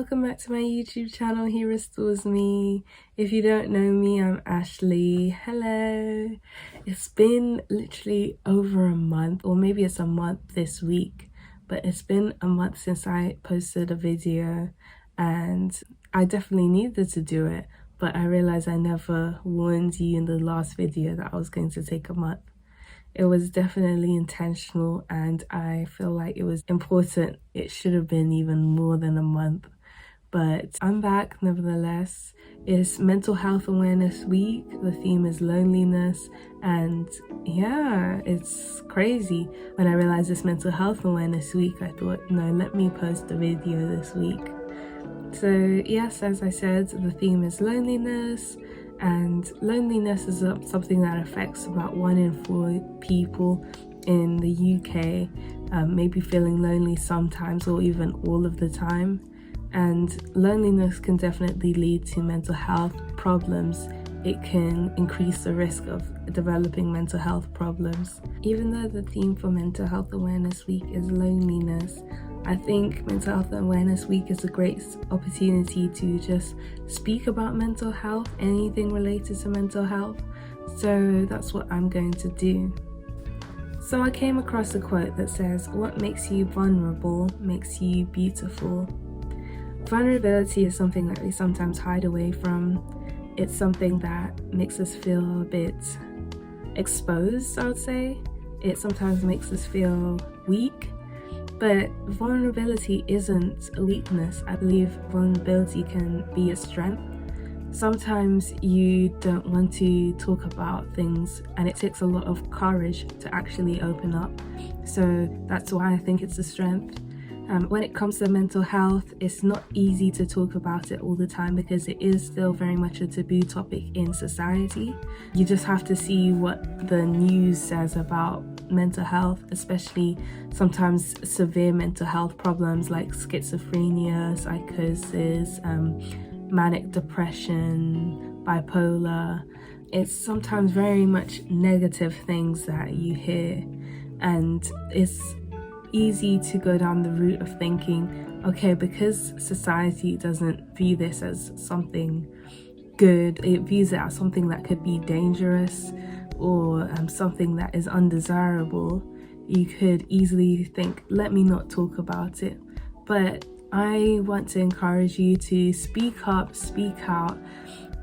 welcome back to my YouTube channel, He Restores Me. If you don't know me, I'm Ashley. Hello. It's been literally over a month, or maybe it's a month this week, but it's been a month since I posted a video, and I definitely needed to do it, but I realized I never warned you in the last video that I was going to take a month. It was definitely intentional, and I feel like it was important. It should have been even more than a month, but I'm back nevertheless. It's Mental Health Awareness Week. The theme is loneliness, and yeah, it's crazy. When I realized it's Mental Health Awareness Week, I thought, no, let me post a video this week. So yes, as I said, the theme is loneliness. And loneliness is something that affects about 1 in 4 people in the UK, maybe feeling lonely sometimes or even all of the time. And loneliness can definitely lead to mental health problems. It can increase the risk of developing mental health problems. Even though the theme for Mental Health Awareness Week is loneliness, I think Mental Health Awareness Week is a great opportunity to just speak about mental health, anything related to mental health. So that's what I'm going to do. So I came across a quote that says, "What makes you vulnerable makes you beautiful." Vulnerability is something that we sometimes hide away from. It's something that makes us feel a bit exposed, I would say. It sometimes makes us feel weak. But vulnerability isn't a weakness. I believe vulnerability can be a strength. Sometimes you don't want to talk about things, and it takes a lot of courage to actually open up. So that's why I think it's a strength. When it comes to mental health, it's not easy to talk about it all the time because it is still very much a taboo topic in society. You just have to see what the news says about mental health, especially sometimes severe mental health problems like schizophrenia, psychosis, manic depression, bipolar. It's sometimes very much negative things that you hear, and it's easy to go down the route of thinking, okay, because society doesn't view this as something good, it views it as something that could be dangerous or something that is undesirable, you could easily think, let me not talk about it. But I want to encourage you to speak up, speak out.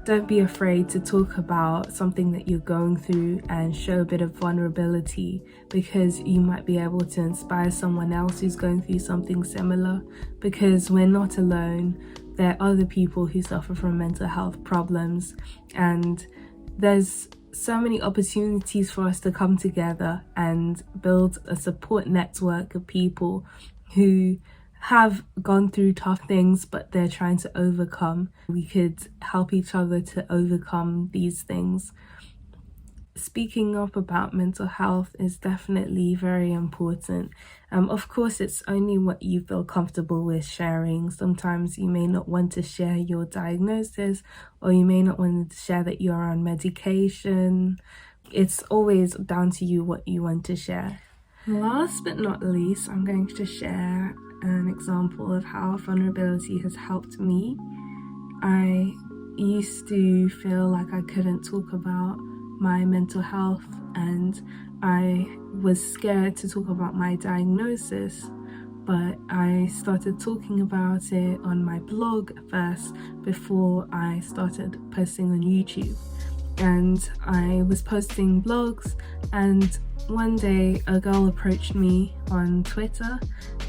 Don't be afraid to talk about something that you're going through and show a bit of vulnerability, because you might be able to inspire someone else who's going through something similar, because we're not alone. There are other people who suffer from mental health problems, and there's so many opportunities for us to come together and build a support network of people who have gone through tough things, but they're trying to overcome. We could help each other to overcome these things. Speaking up about mental health is definitely very important. Of course, it's only what you feel comfortable with sharing. Sometimes you may not want to share your diagnosis, or you may not want to share that you're on medication. It's always down to you what you want to share. Last but not least, I'm going to share an example of how vulnerability has helped me. I used to feel like I couldn't talk about my mental health, and I was scared to talk about my diagnosis, but I started talking about it on my blog first before I started posting on YouTube. And I was posting blogs, and one day a girl approached me on Twitter,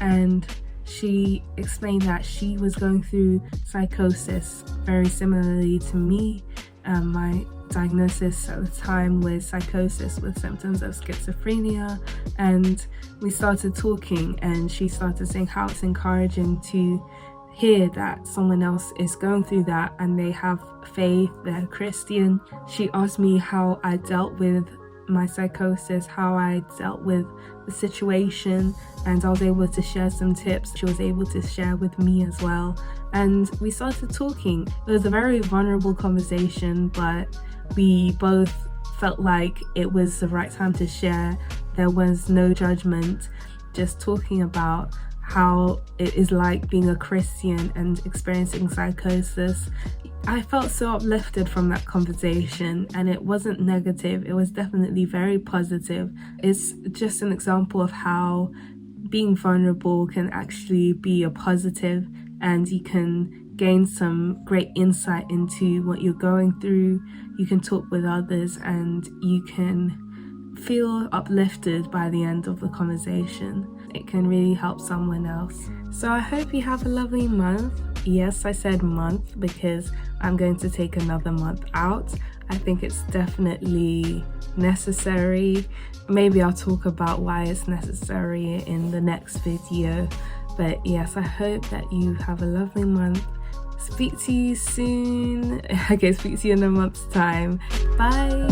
and she explained that she was going through psychosis very similarly to me. My diagnosis at the time was psychosis with symptoms of schizophrenia, and we started talking, and she started saying how it's encouraging to hear that someone else is going through that and they have faith, they're Christian. She asked me how I dealt with my psychosis, how I dealt with the situation, and I was able to share some tips she was able to share with me as well. And we started talking. It was a very vulnerable conversation, but we both felt like it was the right time to share. There was no judgment, just talking about how it is like being a Christian and experiencing psychosis. I felt so uplifted from that conversation, and it wasn't negative, it was definitely very positive. It's just an example of how being vulnerable can actually be a positive, and you can gain some great insight into what you're going through. You can talk with others and you can feel uplifted by the end of the conversation. It can really help someone else. So I hope you have a lovely month. Yes, I said month because I'm going to take another month out. I think it's definitely necessary. Maybe I'll talk about why it's necessary in the next video. But yes, I hope that you have a lovely month. Speak to you soon. Okay, speak to you in a month's time. Bye.